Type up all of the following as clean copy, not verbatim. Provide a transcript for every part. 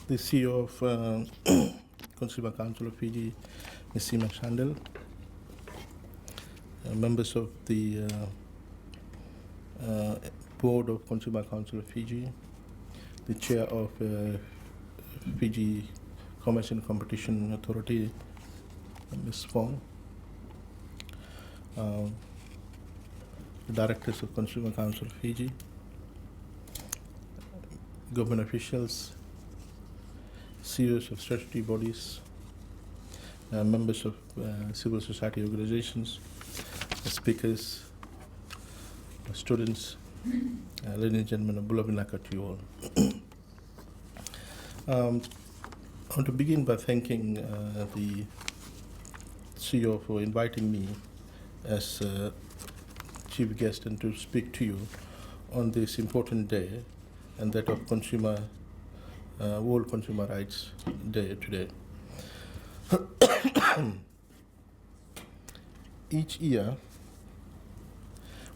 the CEO of Consumer Council of Fiji, Ms. Seema Shandel, members of the Board of Consumer Council of Fiji, the Chair of Fiji Commerce and Competition Authority, Ms. Fong, the Directors of Consumer Council of Fiji, government officials, CEOs of statutory bodies, members of civil society organizations, speakers, students, ladies and gentlemen, Bulavina to you all. I want to begin by thanking the CEO for inviting me as chief guest and to speak to you on this important day, and that of World Consumer Rights Day today. Each year,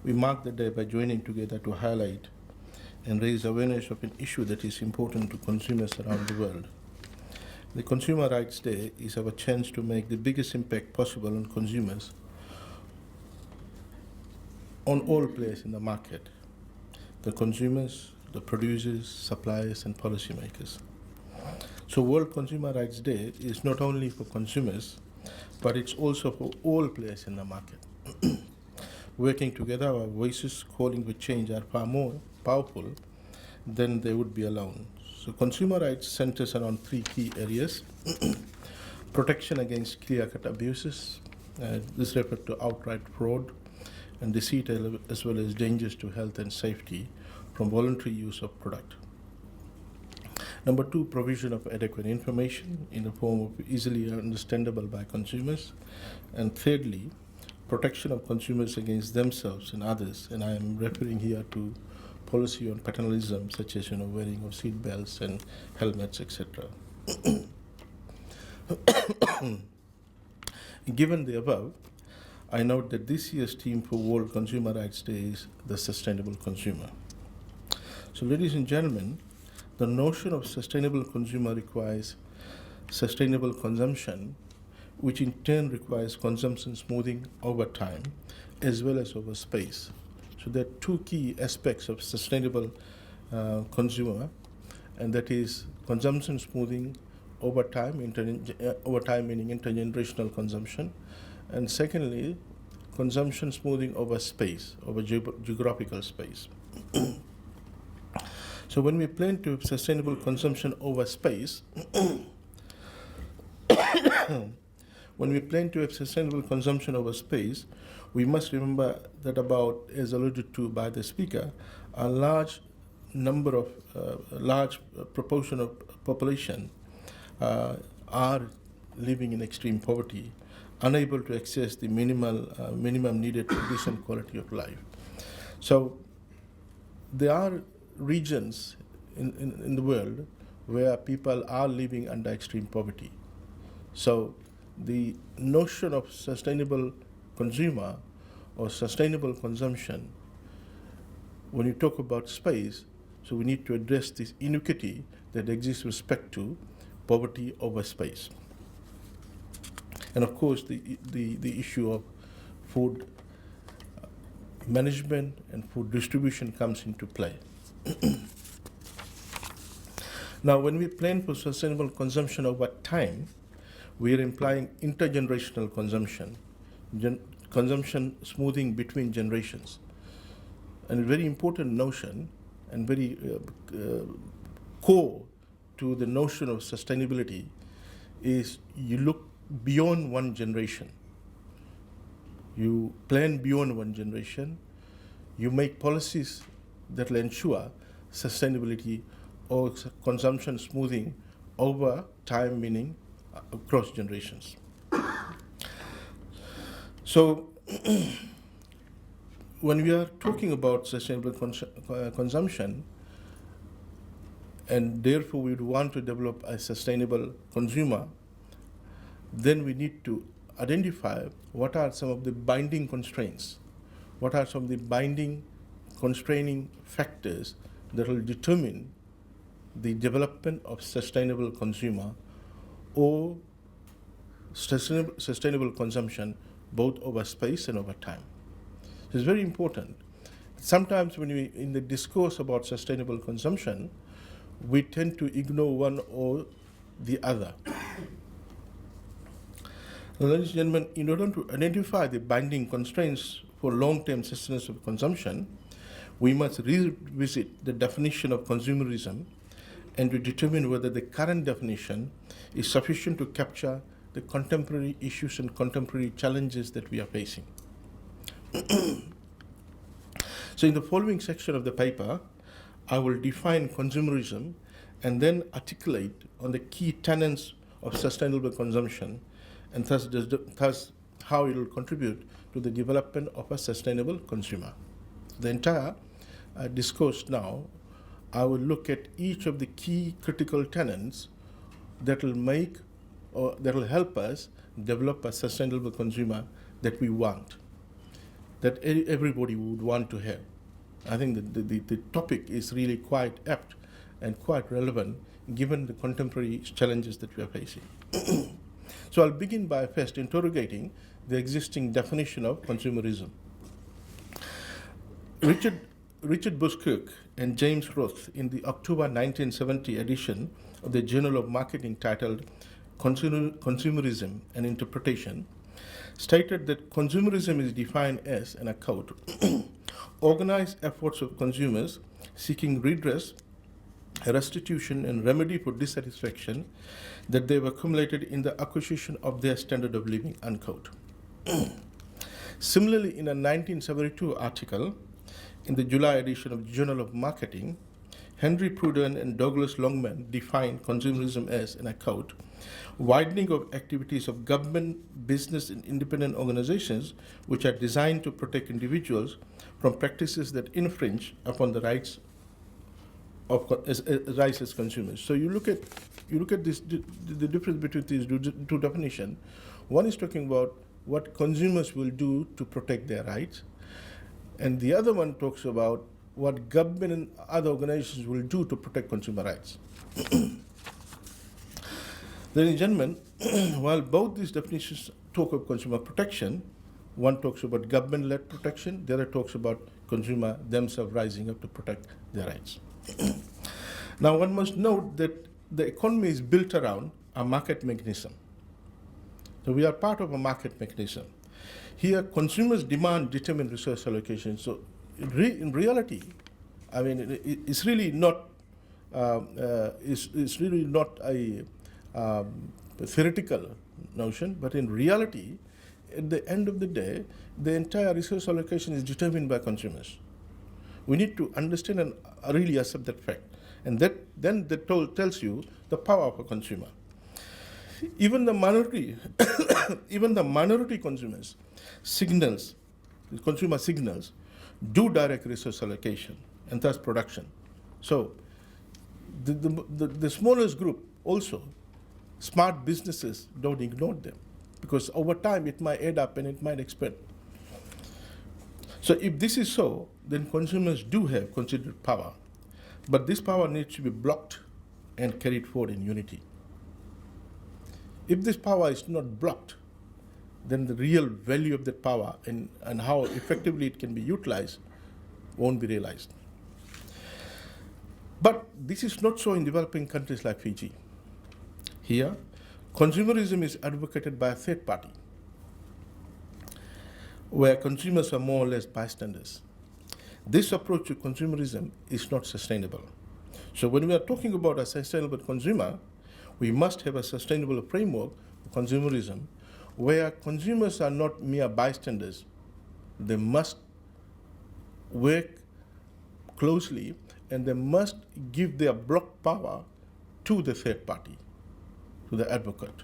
we mark the day by joining together to highlight and raise awareness of an issue that is important to consumers around the world. The Consumer Rights Day is our chance to make the biggest impact possible on consumers on all players in the market, the consumers, the producers, suppliers, and policymakers. So World Consumer Rights Day is not only for consumers, but it's also for all players in the market. Working together, our voices calling for change are far more powerful than they would be alone. So consumer rights centers around three key areas: protection against clear-cut abuses, this refers to outright fraud and deceit, as well as dangers to health and safety from voluntary use of product. Number two, provision of adequate information in the form of easily understandable by consumers. And thirdly, protection of consumers against themselves and others. And I am referring here to policy on paternalism, such as wearing of seat belts and helmets, etc. Given the above, I note that this year's theme for World Consumer Rights Day is the sustainable consumer. So, ladies and gentlemen, the notion of sustainable consumer requires sustainable consumption, which in turn requires consumption smoothing over time as well as over space. So there are two key aspects of sustainable consumer, and that is consumption smoothing over time, meaning intergenerational consumption, and secondly, consumption smoothing over space, over geographical space. So when we plan to have sustainable consumption over space, we must remember that about, as alluded to by the speaker, a large proportion of population are living in extreme poverty, unable to access the minimum needed for decent quality of life. So there are regions in the world where people are living under extreme poverty. So the notion of sustainable consumer or sustainable consumption, when you talk about space, so we need to address this inequity that exists with respect to poverty over space. And of course, the issue of food management and food distribution comes into play. Now, when we plan for sustainable consumption over time, we are implying intergenerational consumption, consumption smoothing between generations. And a very important notion and very core to the notion of sustainability is you look beyond one generation. You plan beyond one generation. You make policies that will ensure sustainability or consumption smoothing over time, meaning across generations. So when we are talking about sustainable consumption, and therefore we would want to develop a sustainable consumer, then we need to identify what are some of the binding constraints, what are some of the binding constraining factors that will determine the development of sustainable consumer or sustainable consumption both over space and over time. It's very important. Sometimes when we, in the discourse about sustainable consumption, we tend to ignore one or the other. Ladies and gentlemen, in order to identify the binding constraints for long-term sustainable consumption, we must revisit the definition of consumerism and to determine whether the current definition is sufficient to capture the contemporary issues and contemporary challenges that we are facing. So in the following section of the paper, I will define consumerism and then articulate on the key tenets of sustainable consumption and thus how it will contribute to the development of a sustainable consumer. The entire discourse now, I will look at each of the key critical tenets that will make or that will help us develop a sustainable consumer that we want, that everybody would want to have. I think that the topic is really quite apt and quite relevant given the contemporary challenges that we are facing. So I'll begin by first interrogating the existing definition of consumerism. Richard Buskirk and James Roth, in the October 1970 edition of the Journal of Marketing titled Consumerism and Interpretation, stated that consumerism is defined as, and I quote, organized efforts of consumers seeking redress, restitution, and remedy for dissatisfaction that they've accumulated in the acquisition of their standard of living, unquote. Similarly, in a 1972 article in the July edition of the Journal of Marketing, Henry Pruden and Douglas Longman defined consumerism as, and I quote, widening of activities of government, business, and independent organizations which are designed to protect individuals from practices that infringe upon the rights as consumers. So you look at this, the difference between these two definitions. One is talking about what consumers will do to protect their rights, and the other one talks about what government and other organizations will do to protect consumer rights. Ladies and gentlemen, while both these definitions talk of consumer protection, one talks about government-led protection, the other talks about consumer themselves rising up to protect their rights. Now, one must note that the economy is built around a market mechanism. So we are part of a market mechanism. Here, consumers' demand determine resource allocation. So in reality, I mean, it's really not it's really not a theoretical notion, but in reality, at the end of the day, the entire resource allocation is determined by consumers. We need to understand and really accept that fact. And that tells you the power of a consumer. Even the minority, even the minority consumers signals, consumer signals, do direct resource allocation and thus production. So the smallest group also, smart businesses don't ignore them, because over time it might add up and it might expand. So if this is so, then consumers do have considered power, but this power needs to be blocked and carried forward in unity. If this power is not blocked, then the real value of that power and how effectively it can be utilized won't be realized. But this is not so in developing countries like Fiji. Here, consumerism is advocated by a third party, where consumers are more or less bystanders. This approach to consumerism is not sustainable. So when we are talking about a sustainable consumer, we must have a sustainable framework for consumerism where consumers are not mere bystanders. They must work closely and they must give their block power to the third party, to the advocate.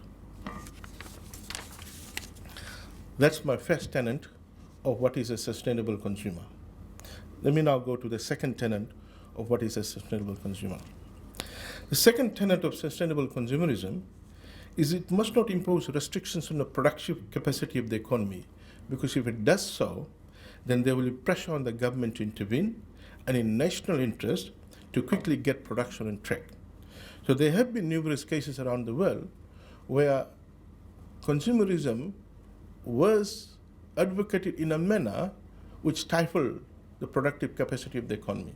That's my first tenet of what is a sustainable consumer. Let me now go to the second tenet of what is a sustainable consumer. The second tenet of sustainable consumerism is it must not impose restrictions on the productive capacity of the economy, because if it does so, then there will be pressure on the government to intervene and in national interest to quickly get production on track. So there have been numerous cases around the world where consumerism was advocated in a manner which stifled the productive capacity of the economy.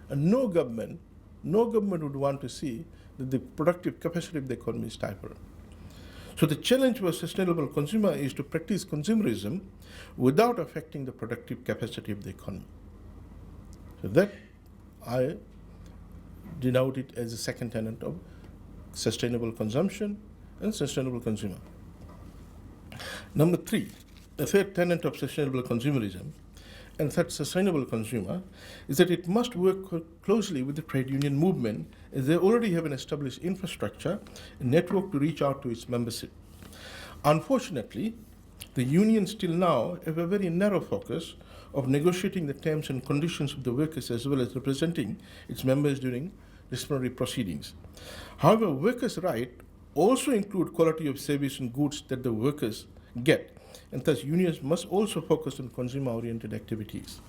And no government would want to see that the productive capacity of the economy is stifled. So the challenge for sustainable consumer is to practice consumerism without affecting the productive capacity of the economy. So that I denote it as the second tenet of sustainable consumption and sustainable consumer. Number 3, the third tenet of sustainable consumerism and third sustainable consumer is that it must work closely with the trade union movement, as they already have an established infrastructure and network to reach out to its membership. Unfortunately, the unions still now have a very narrow focus of negotiating the terms and conditions of the workers as well as representing its members during disciplinary proceedings. However, workers' rights also include quality of service and goods that the workers get, and thus unions must also focus on consumer-oriented activities.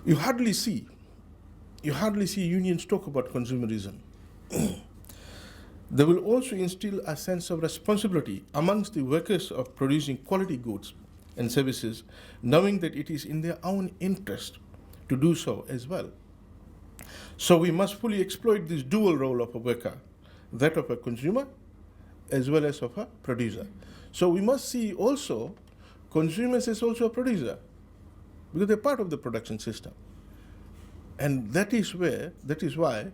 You hardly see unions talk about consumerism. They will also instill a sense of responsibility amongst the workers of producing quality goods and services, knowing that it is in their own interest to do so as well. So we must fully exploit this dual role of a worker, that of a consumer as well as of a producer. So we must see also consumers as also a producer, because they're part of the production system. And that is why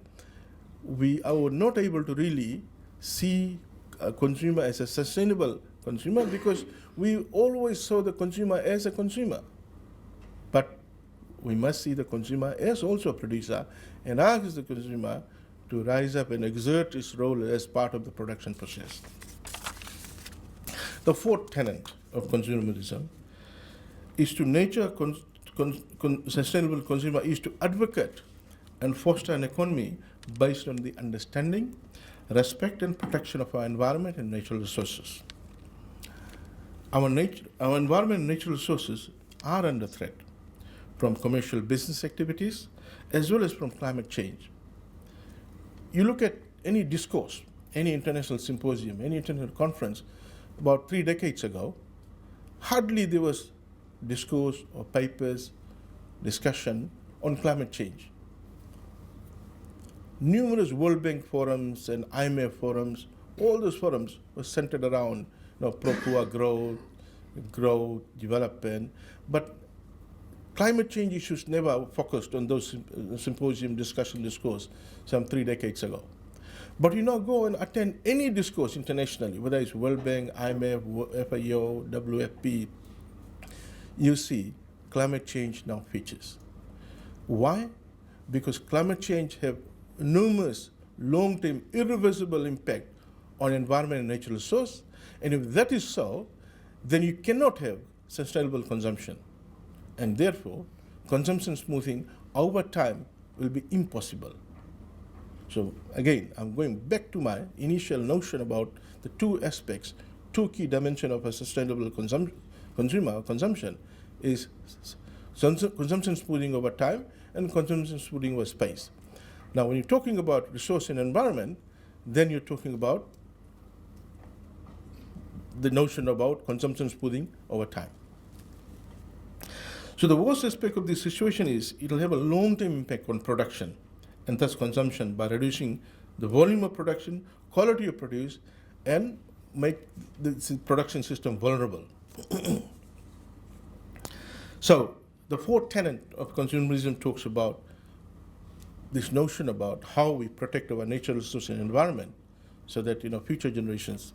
we are not able to really see a consumer as a sustainable consumer, because we always saw the consumer as a consumer. But we must see the consumer as also a producer and ask the consumer to rise up and exert its role as part of the production process. The fourth tenet of consumerism is to nurture sustainable consumer is to advocate and foster an economy based on the understanding, respect and protection of our environment and natural resources. Our environment and natural resources are under threat from commercial business activities as well as from climate change. You look at any discourse, any international symposium, any international conference about 3 decades ago, hardly there was discourse or papers, discussion on climate change. Numerous World Bank forums and IMF forums, all those forums were centered around pro-poor growth, development, but climate change issues never focused on those symposium discourse some 3 decades ago. But you now go and attend any discourse internationally, whether it's World Bank, IMF, FAO, WFP, you see climate change now features. Why? Because climate change have enormous, long-term, irreversible impact on environment and natural resource. And if that is so, then you cannot have sustainable consumption. And therefore, consumption smoothing over time will be impossible. So again, I'm going back to my initial notion about the two aspects, two key dimensions of a sustainable consumption is consumption smoothing over time and consumption smoothing over space. Now, when you're talking about resource and environment, then you're talking about the notion about consumption smoothing over time. So the worst aspect of this situation is it will have a long-term impact on production and thus consumption by reducing the volume of production, quality of produce, and make the production system vulnerable. So the fourth tenet of consumerism talks about this notion about how we protect our natural resources and environment so that future generations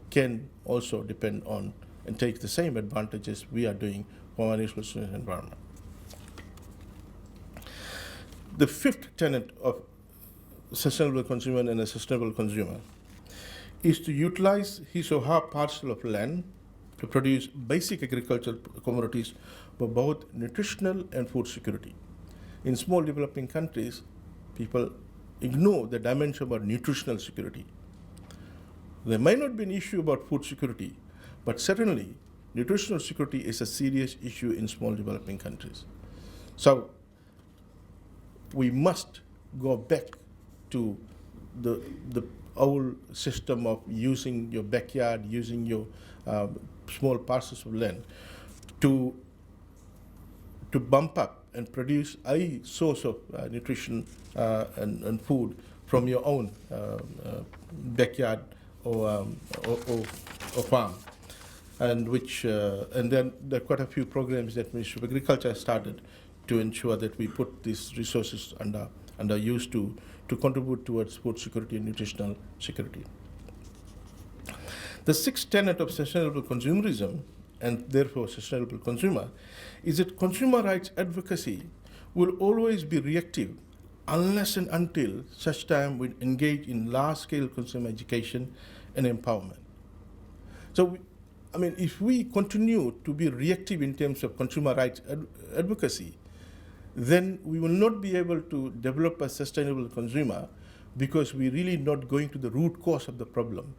can also depend on and take the same advantages we are doing for our natural resources and environment. The fifth tenet of sustainable consumer and a sustainable consumer is to utilize his or her parcel of land to produce basic agricultural commodities for both nutritional and food security. In small developing countries, people ignore the dimension about nutritional security. There might not be an issue about food security, but certainly nutritional security is a serious issue in small developing countries. So we must go back to the old system of using your backyard, using your small parcels of land to bump up and produce a source of nutrition and food from your own backyard or farm, and then there are quite a few programs that Ministry of Agriculture has started to ensure that we put these resources under use to contribute towards food security and nutritional security. The sixth tenet of sustainable consumerism, and therefore sustainable consumer, is that consumer rights advocacy will always be reactive unless and until such time we engage in large-scale consumer education and empowerment. So, if we continue to be reactive in terms of consumer rights advocacy, then we will not be able to develop a sustainable consumer, because we're really not going to the root cause of the problem.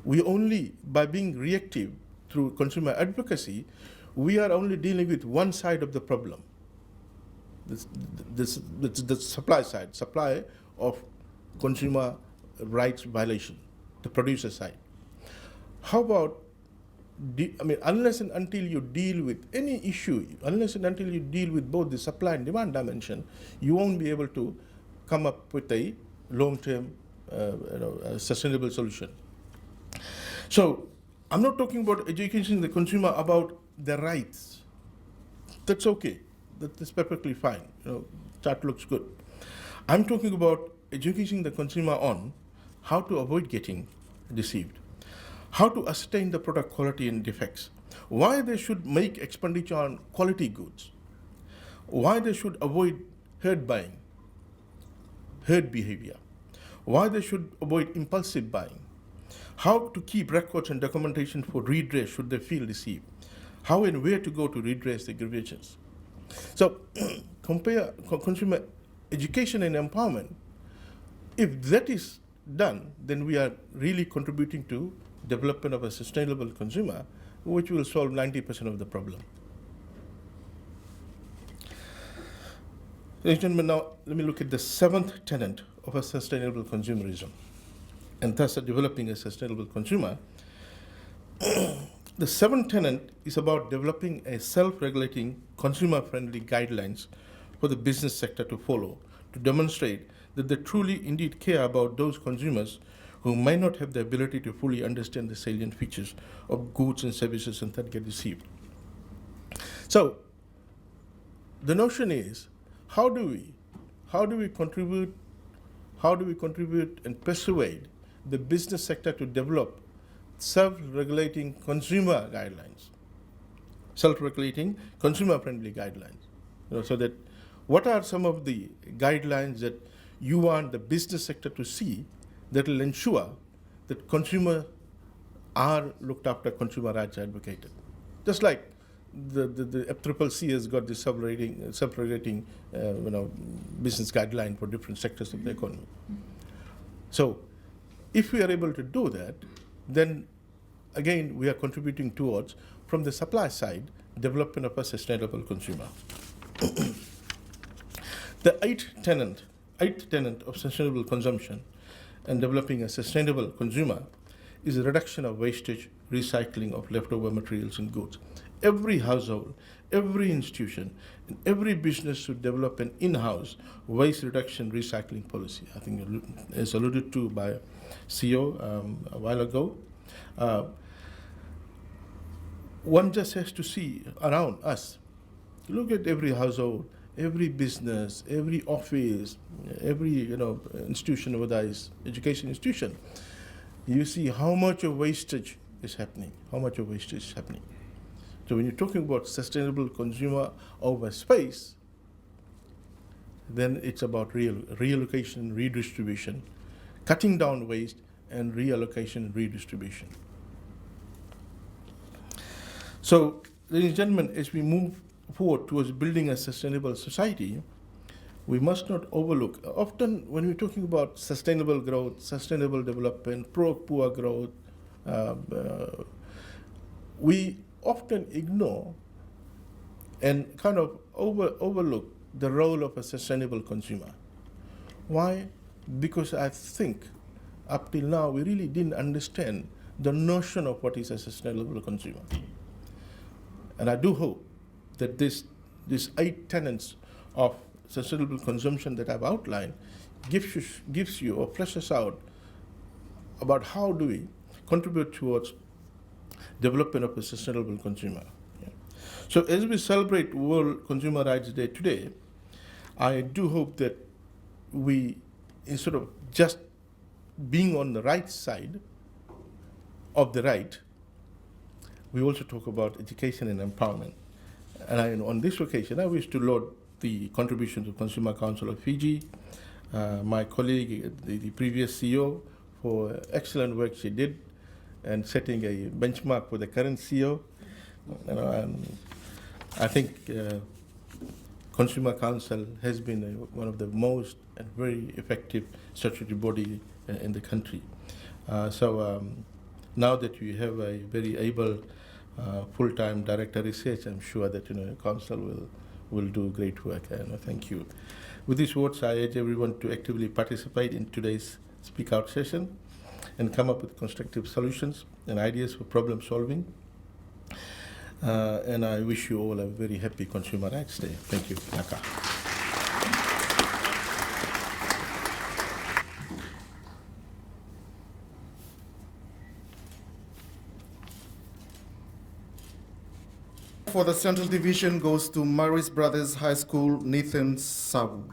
We only, by being reactive through consumer advocacy, we are only dealing with one side of the problem. The supply side, supply of consumer rights violation, the producer side. How about, unless and until you deal with any issue, unless and until you deal with both the supply and demand dimension, you won't be able to come up with a long-term sustainable solution. So I'm not talking about educating the consumer about their rights. That's okay. That's perfectly fine. That looks good. I'm talking about educating the consumer on how to avoid getting deceived, how to ascertain the product quality and defects, why they should make expenditure on quality goods, why they should avoid herd buying, herd behavior, why they should avoid impulsive buying, how to keep records and documentation for redress should they feel deceived, how and where to go to redress the grievances. So compare consumer education and empowerment. If that is done, then we are really contributing to development of a sustainable consumer, which will solve 90% of the problem. Ladies and gentlemen, now let me look at the seventh tenet of a sustainable consumerism, and thus developing a sustainable consumer. The seventh tenet is about developing a self-regulating, consumer-friendly guidelines for the business sector to follow, to demonstrate that they truly indeed care about those consumers who may not have the ability to fully understand the salient features of goods and services and that get deceived. So the notion is, how do we contribute and persuade the business sector to develop self-regulating consumer guidelines, self-regulating consumer-friendly guidelines. So that what are some of the guidelines that you want the business sector to see that will ensure that consumers are looked after, consumer rights advocated? Just like the FCCC has got this self-regulating business guideline for different sectors of the economy. So if we are able to do that, then again we are contributing towards, from the supply side, development of a sustainable consumer. The eighth tenet of sustainable consumption and developing a sustainable consumer is a reduction of wastage, recycling of leftover materials and goods. Every household, every institution, and every business should develop an in-house waste reduction recycling policy. I think, as alluded to by CEO a while ago, one just has to see around us. Look at every household, every business, every office, every institution, whether it's education institution. You see how much of wastage is happening. So when you're talking about sustainable consumer over space, then it's about reallocation, redistribution, cutting down waste, and reallocation and redistribution. So, ladies and gentlemen, as we move forward towards building a sustainable society, we must not overlook. Often when we're talking about sustainable growth, sustainable development, pro-poor growth, we often ignore and kind of overlook the role of a sustainable consumer. Why? because I think up till now we really didn't understand the notion of what is a sustainable consumer. And I do hope that these 8 tenets of sustainable consumption that I've outlined gives you or fleshes out about how do we contribute towards development of a sustainable consumer. Yeah. So as we celebrate World Consumer Rights Day today, I do hope that we, instead of just being on the right side of the right, we also talk about education and empowerment. And on this occasion, I wish to laud the contributions of Consumer Council of Fiji, my colleague, the previous CEO, for excellent work she did, and setting a benchmark for the current CEO. And I think Consumer Council has been one of the most and very effective statutory body in the country. So now that you have a very able full-time director research, I'm sure that Council will do great work. And thank you. With these words, I urge everyone to actively participate in today's Speak Out session and come up with constructive solutions and ideas for problem solving. And I wish you all a very happy Consumer Rights Day. Thank you. Naka. For the Central Division goes to Maris Brothers High School, Nathan Sabu.